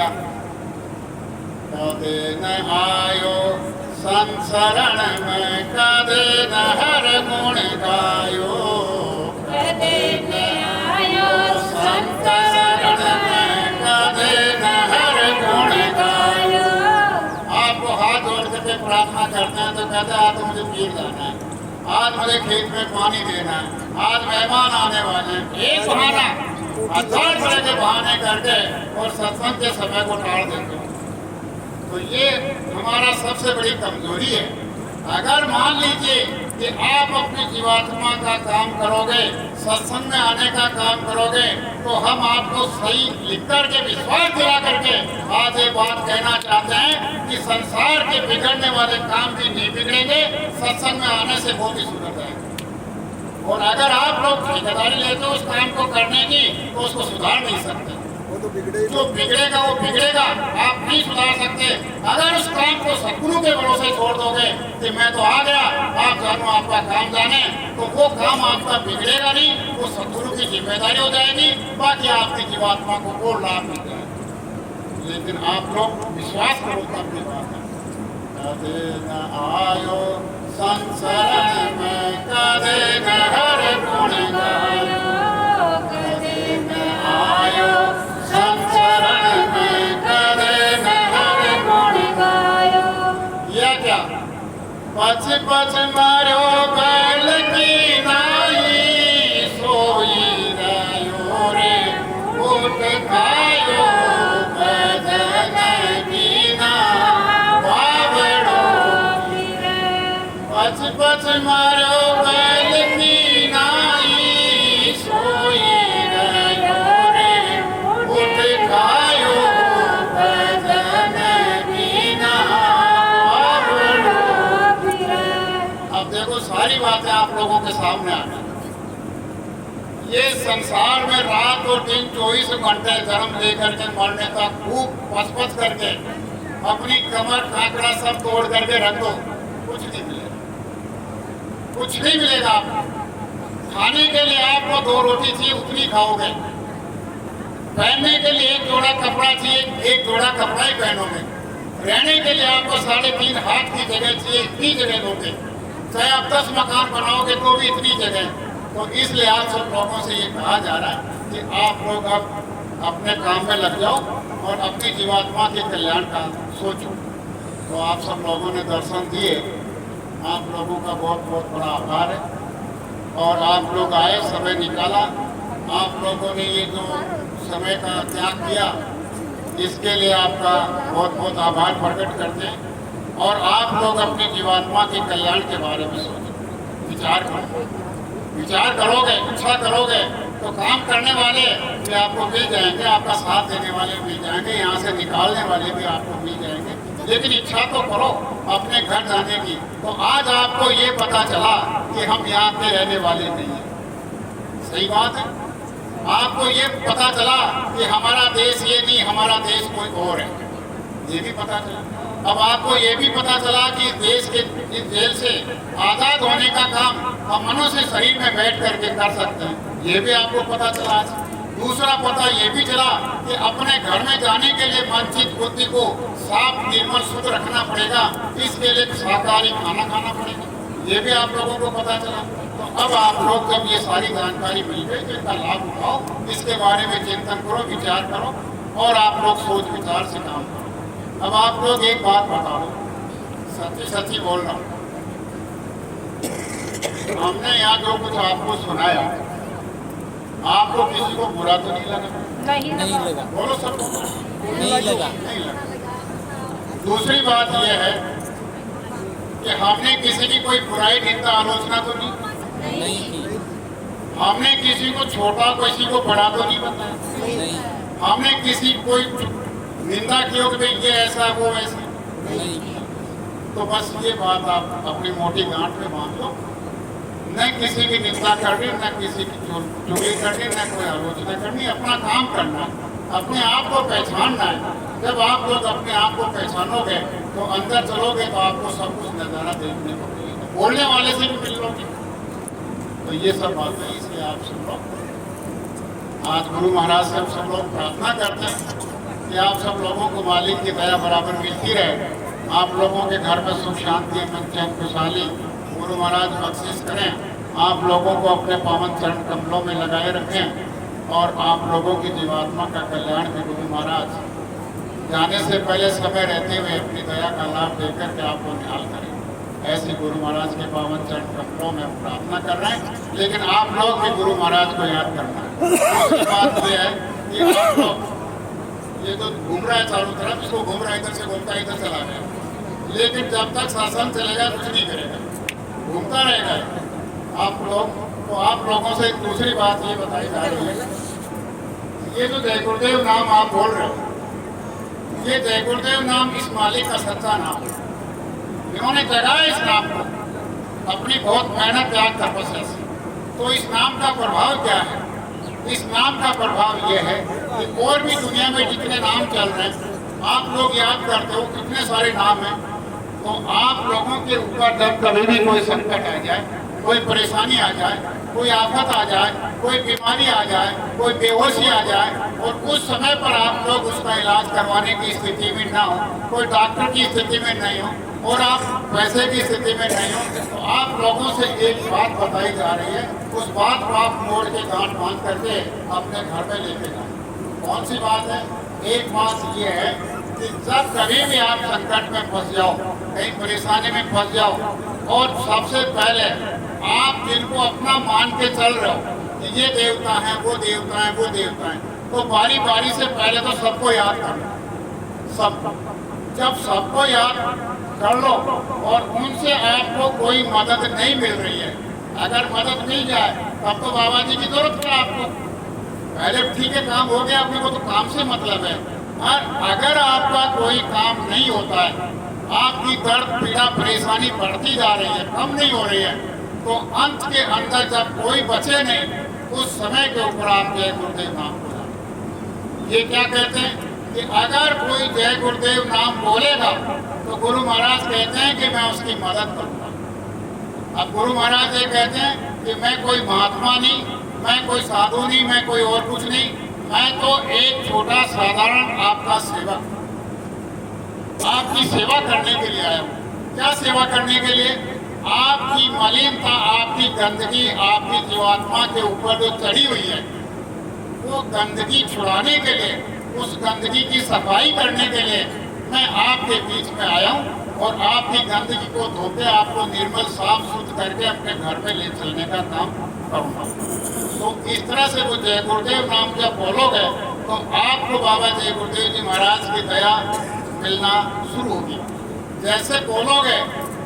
क्या? कदे न आयो संसरण में, कदे न हर गुण गायो, कदे न आयो संत शरण में, कदे न हर गुण गायो। आपको हाथ जोड़ के प्रार्थना करते हैं तो कहते हैं आज तो मुझे पीर जाना है, आज मुझे खेत में पानी देना है, आज मेहमान आने वाले हैं। एक बहाना, हजार तरह के बहाने करके और सत्संग के समय को टाल देते हैं। तो ये हमारा सबसे बड़ी कमजोरी है। अगर मान लीजिए कि आप अपनी जीवात्मा का काम करोगे, सत्संग में आने का काम करोगे, तो हम आपको सही लिख करके विश्वास दिला करके आज ये बात कहना चाहते हैं कि संसार के बिगड़ने वाले काम भी नहीं बिगड़ेंगे, सत्संग में आने से बहुत ही सुधर जाएंगे। और अगर आप लोग ठेकेदारी लेते हो उस काम को करने की, तो उसको सुधार नहीं सकते। जो बिगड़ेगा वो बिगड़ेगा, आप नहीं सुधार सकते। अगर उस काम को सद्गुरु के भरोसे छोड़ दोगे कि मैं तो आ गया, आप जानो आपका काम जाने, तो वो काम आपका बिगड़ेगा नहीं, वो सद्गुरु की जिम्मेदारी हो जाएगी, बाकी आपकी जीवात्मा को कोई लाभ नहीं जाएगा। लेकिन आप लोग विश्वास करो तो अपनी बात है। कदे न आयो संसरण में, कदे न हर गुण गायो, कदे न आयो संसरण में, कदे न हर गुण गायो। यह क्या? पछ पछ मारो बैल की नाई, सोई रहो रे ऊट खायो, भजन बिना बावड़ो फिरे। पछ पछ मारो बैल की नाई, सोई रहो रे ऊट खायो, भजन बिना बावड़ो फिरे। अब देखो सारी बातें आप लोगों के सामने आ गई। ये संसार में रात और दिन 24 घंटे जन्म लेकर के मरने तक खूब पच करके अपनी कमर कांकड़ा सब तोड़ करके रख दो, कुछ नहीं मिलेगा, कुछ नहीं मिलेगा आपको। खाने के लिए आपको 2 रोटी चाहिए, उतनी खाओगे। पहनने के लिए 1 जोड़ा कपड़ा चाहिए, 1 जोड़ा कपड़ा ही पहनोगे। रहने के लिए आपको 3.5 हाथ की जगह चाहिए, इतनी जगह दोगे। चाहे आप 10 मकान बनाओगे तो भी इतनी जगह। तो इसलिए आप सब लोगों से ये कहा जा रहा है कि आप लोग अब अपने काम में लग जाओ और अपनी जीवात्मा के कल्याण का सोचो। तो आप सब लोगों ने दर्शन दिए, आप लोगों का बहुत बहुत बड़ा आभार है। और आप लोग आए, समय निकाला, आप लोगों ने ये जो समय का त्याग किया, इसके लिए आपका बहुत बहुत आभार प्रकट करते हैं। और आप लोग अपनी जीवात्मा के कल्याण के बारे में सोचो, विचार करो। विचार करोगे, इच्छा करोगे तो काम करने वाले भी आपको मिल जाएंगे, आपका साथ देने वाले मिल जाएंगे, यहाँ से निकालने वाले भी आपको मिल जाएंगे। लेकिन इच्छा तो करो अपने घर जाने की। तो आज आपको ये पता चला कि हम यहाँ के रहने वाले नहीं हैं। सही बात है। आपको ये पता चला कि हमारा देश ये नहीं, हमारा देश कोई और है, ये भी पता चला। अब आपको ये भी पता चला कि देश के इस जेल से आज़ाद होने का काम हम मनुष्य शरीर में बैठ करके कर सकते हैं, ये भी आपको पता चला। दूसरा पता ये भी चला कि अपने घर में जाने के लिए वंचित बुद्धि को साफ निर्मल शुद्ध रखना पड़ेगा, इसके लिए शाकाहारी खाना खाना पड़ेगा, ये भी आप लोगों को पता चला। तो अब आप लोग जब ये सारी जानकारी मिल गई तो इसका लाभ उठाओ, इसके बारे में चिंतन करो, विचार करो और आप लोग सोच विचार से काम करो। अब आप लोग एक बात बताओ, सच्ची सच्ची बोल रहा हूँ, हमने यहाँ जो कुछ आपको सुनाया, आपको किसी को बुरा तो नहीं लगा? नहीं लगा। बोलो सब। नहीं लगा। नहीं लगा। दूसरी बात यह है कि हमने किसी की कोई बुराई निंदा आलोचना तो नहीं की। हमने किसी को छोटा किसी को बड़ा तो नहीं बताया? नहीं। हमने किसी कोई निंदा की हो कि भाई ये ऐसा वो ऐसा? नहीं। तो बस ये बात आप अपनी मोटी गांठ में बांध लो। न किसी की निंदा करनी, न किसी की चुगली करनी, न कोई आलोचना करनी, अपना काम करना, अपने आप को पहचानना है। जब आप लोग अपने आप को पहचानोगे तो अंदर चलोगे तो आपको सब कुछ नज़ारा देखने को मिलेगा, बोलने वाले से भी मिल लोगे। तो ये सब बातें इसलिए आप सब लोग आज गुरु महाराज से हम सब लोग प्रार्थना करते हैं कि आप सब लोगों को मालिक की दया बराबर मिलती रहे। आप लोगों के घर में सुख शांति अमन चैन खुशहाली गुरु महाराज बख्शिश करें। आप लोगों को अपने पावन चरण कमलों में लगाए रखें और आप लोगों की जीवात्मा का कल्याण भी गुरु महाराज जाने से पहले समय रहते हुए अपनी दया का लाभ देकर के आपको निहाल करें। ऐसे गुरु महाराज के पावन चरण कमलों में हम प्रार्थना कर रहे हैं। लेकिन आप लोग भी गुरु महाराज को याद करना है। दूसरी बात यह है कि आप लोग ये तो घूम रहा है चारों तरफ, इसको घूम रहा है, इधर से घूमता इधर चला गया, लेकिन जब तक शासन चलेगा कुछ नहीं करेगा, घूमता रहेगा आप लोग। तो आप लोगों से दूसरी बात ये बताई जा रही है, ये जो जय गुरुदेव नाम आप बोल रहे हो, ये जय गुरुदेव नाम इस मालिक का सच्चा नाम है। इन्होंने जगाया इस नाम को अपनी बहुत मेहनत त्याग तपस्या से। तो इस नाम का प्रभाव क्या है? इस नाम का प्रभाव यह है कि और भी दुनिया में जितने नाम चल रहे हैं, आप लोग याद करते हो कितने सारे नाम हैं। तो आप लोगों के ऊपर जब कभी भी कोई संकट आ जाए, कोई परेशानी आ जाए, कोई आफत आ जाए, कोई बीमारी आ जाए, कोई बेहोशी आ जाए और उस समय पर आप लोग उसका इलाज करवाने की स्थिति में ना हो, कोई डॉक्टर की स्थिति में नहीं हो और आप पैसे की स्थिति में नहीं हो, तो आप लोगों से एक बात बताई जा रही है। उस बात को आप मोड़ के गांठ बांध करके अपने घर में लेके जाए। कौन सी बात है? एक बात ये है कि जब कभी भी आप संकट में फंस जाओ, कहीं परेशानी में फंस जाओ, और सबसे पहले आप जिनको अपना मान के चल रहे हो कि ये देवता है, वो देवता है, वो देवता है, तो बारी बारी से पहले तो सबको याद करना। सबको जब सबको याद कर लो और उनसे आपको कोई मदद नहीं मिल रही है, अगर मदद मिल जाए तब तो बाबा जी की जरूरत है आपको। पहले ठीक है काम हो गया, अपने को तो काम से मतलब है। और अगर आपका कोई काम नहीं होता है, आपकी दर्द पीड़ा परेशानी बढ़ती जा रही है, कम नहीं हो रही है, तो अंत के अंदर जब कोई बचे नहीं, उस समय के ऊपर आप जय गुरुदेव नाम बोला। ये क्या कहते हैं कि अगर कोई जय गुरुदेव नाम बोलेगा तो गुरु महाराज कहते हैं कि मैं उसकी मदद करूँगा। अब गुरु महाराज ये कहते हैं कि मैं कोई महात्मा नहीं, मैं कोई साधु नहीं, मैं कोई और कुछ नहीं, मैं तो एक छोटा साधारण आपका सेवक, आपकी सेवा करने के लिए आया हूँ। क्या सेवा करने के लिए? आपकी मलिनता, आपकी गंदगी, आपकी जीवात्मा के ऊपर जो चढ़ी हुई है, वो गंदगी छुड़ाने के लिए, उस गंदगी की सफाई करने के लिए मैं आपके बीच में आया हूँ और आपकी गंदगी को धोके आपको निर्मल साफ शुद्ध करके अपने घर में ले चलने का काम करूँगा। तो इस तरह से वो जय गुरुदेव नाम जब बोलोगे तो आपको बाबा जय गुरुदेव जी महाराज की दया मिलना शुरू होगी। जैसे बोलोगे,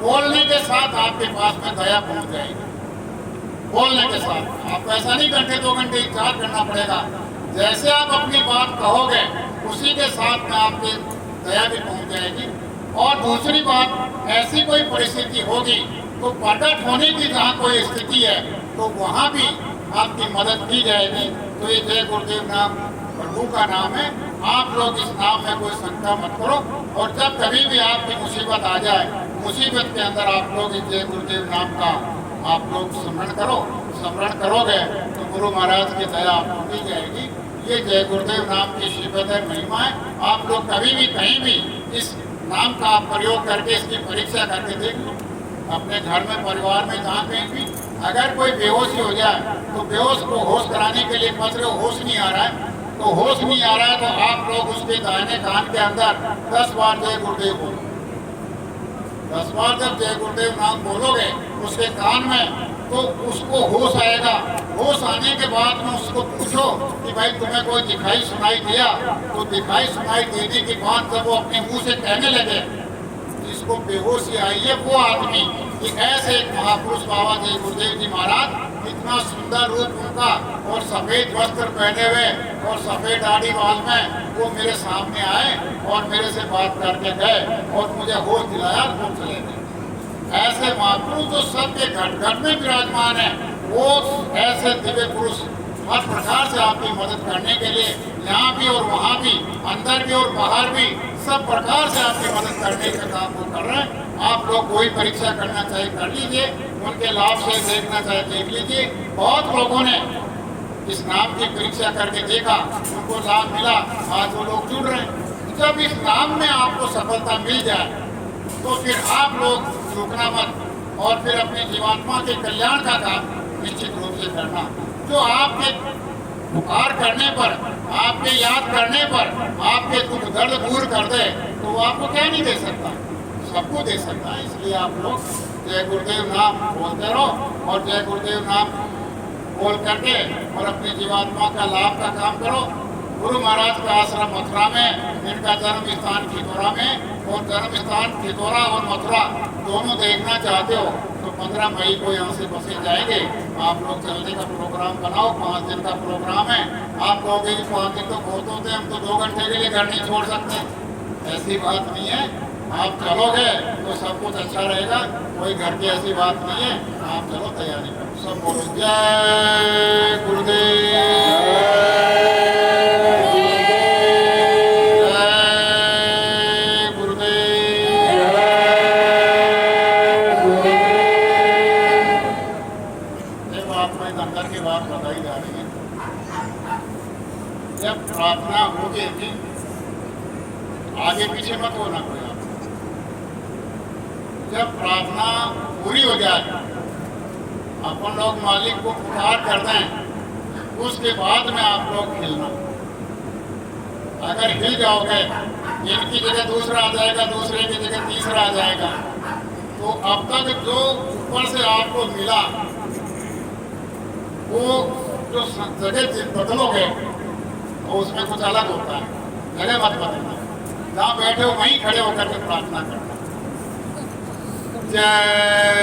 बोलने के साथ आपके पास में दया पहुँच जाएगी। बोलने के साथ आपको ऐसा नहीं घंटे 2 घंटे इंतजार करना पड़ेगा। जैसे आप अपनी बात कहोगे, उसी के साथ में आपकी दया भी पहुंच जाएगी। और दूसरी बात, ऐसी कोई परिस्थिति होगी तो प्रकट होने की जहाँ कोई स्थिति है तो वहाँ भी आपकी मदद की जाएगी। तो ये जय गुरुदेव नाम प्रभु का नाम है। आप लोग इस नाम में कोई शंका मत करो और जब कभी भी आपकी मुसीबत आ जाए, मुसीबत के अंदर आप लोग इस जय गुरुदेव नाम का आप लोग स्मरण करो। स्मरण करोगे तो गुरु महाराज की दया आपको दी जाएगी। ये जय गुरुदेव नाम की शिवदय महिमा है। आप लोग कभी भी कहीं भी इस नाम का आप प्रयोग करके इसकी परीक्षा करके देख लो। अपने घर में, परिवार में, जहाँ कहीं भी अगर कोई बेहोशी हो जाए तो बेहोश को होश कराने के लिए पहुँच रहे, होश नहीं आ रहा है, तो होश नहीं आ रहा है तो आप लोग उसके दाहिने कान के अंदर 10 बार जय गुरुदेव बोलो। 10 बार जब जय गुरुदेव नाम बोलोगे उसके कान में, तो उसको होश आएगा। होश आने के बाद में उसको पूछो कि भाई तुम्हें कोई दिखाई सुनाई दिया? तो दिखाई सुनाई देने के बाद जब वो अपने मुंह से कहने लगे, जिसको बेहोशी आई है वो आदमी कि ऐसे एक महापुरुष बाबा जय गुरुदेव जी महाराज, इतना सुंदर रूप उनका और सफ़ेद वस्त्र पहने हुए और सफ़ेद दाढ़ी बाल में वो मेरे सामने आए और मेरे से बात करके गए और मुझे होश दिलाया, वो चले गए। ऐसे महापुरुष जो सबके घट घट में विराजमान है, वो ऐसे दिव्य पुरुष हर प्रकार से आपकी मदद करने के लिए यहाँ भी और वहाँ भी, अंदर भी और बाहर भी, सब प्रकार से आपकी मदद करने का काम वो कर रहे हैं। आप लोग कोई परीक्षा करना चाहे कर लीजिए, उनके लाभ से देखना चाहे देख लीजिए। बहुत लोगों ने इस नाम की परीक्षा करके देखा, उनको लाभ मिला, आज वो लोग जुड़ रहे हैं। जब इस नाम में आपको सफलता मिल जाए तो फिर आप लोग चूकना मत और फिर अपनी जीवात्मा के कल्याण का काम निश्चित रूप से करना। जो आपके पुकार करने पर, आपके याद करने पर आपके दुख दर्द दूर कर दे तो वो आपको क्या नहीं दे सकता, सबको दे सकता है। इसलिए आप लोग जय गुरुदेव नाम बोलते रहो और जय गुरुदेव नाम बोल करके और अपनी जीवात्मा का लाभ का काम करो। गुरु महाराज का आश्रम मथुरा में, इनका जन्म स्थान खितौरा में, और जन्म स्थान खितौरा और मथुरा दोनों देखना चाहते हो तो 15 मई को यहाँ से बसें जाएंगे। आप लोग चलने का प्रोग्राम बनाओ, 5 दिन का प्रोग्राम है। आप कहोगे कि 5 दिन तो बहुत होते हैं, हम तो 2 घंटे के लिए घर नहीं छोड़ सकते। ऐसी बात नहीं है, आप चलोगे तो सब कुछ अच्छा रहेगा, कोई घर की ऐसी बात नहीं है। आप चलो, तैयारी करो, सब बोलो जय गुरुदेव। बताई जा रही है, जब प्रार्थना होगी कि आगे पीछे मत होना कोई आप। जब प्रार्थना पूरी हो जाए, अपन लोग मालिक को पुकार कर दें, उसके बाद में आप लोग हिलना। अगर हिल जाओगे, इनकी जगह दूसरा आ जाएगा, दूसरे की जगह तीसरा आ जाएगा, तो अब तक जो ऊपर से आपको मिला वो जो जगह बदलोगे तो उसमें कुछ अलग होता है। जगह मत बदलना, जहाँ बैठे हो वहीं खड़े होकर के प्रार्थना करना। जय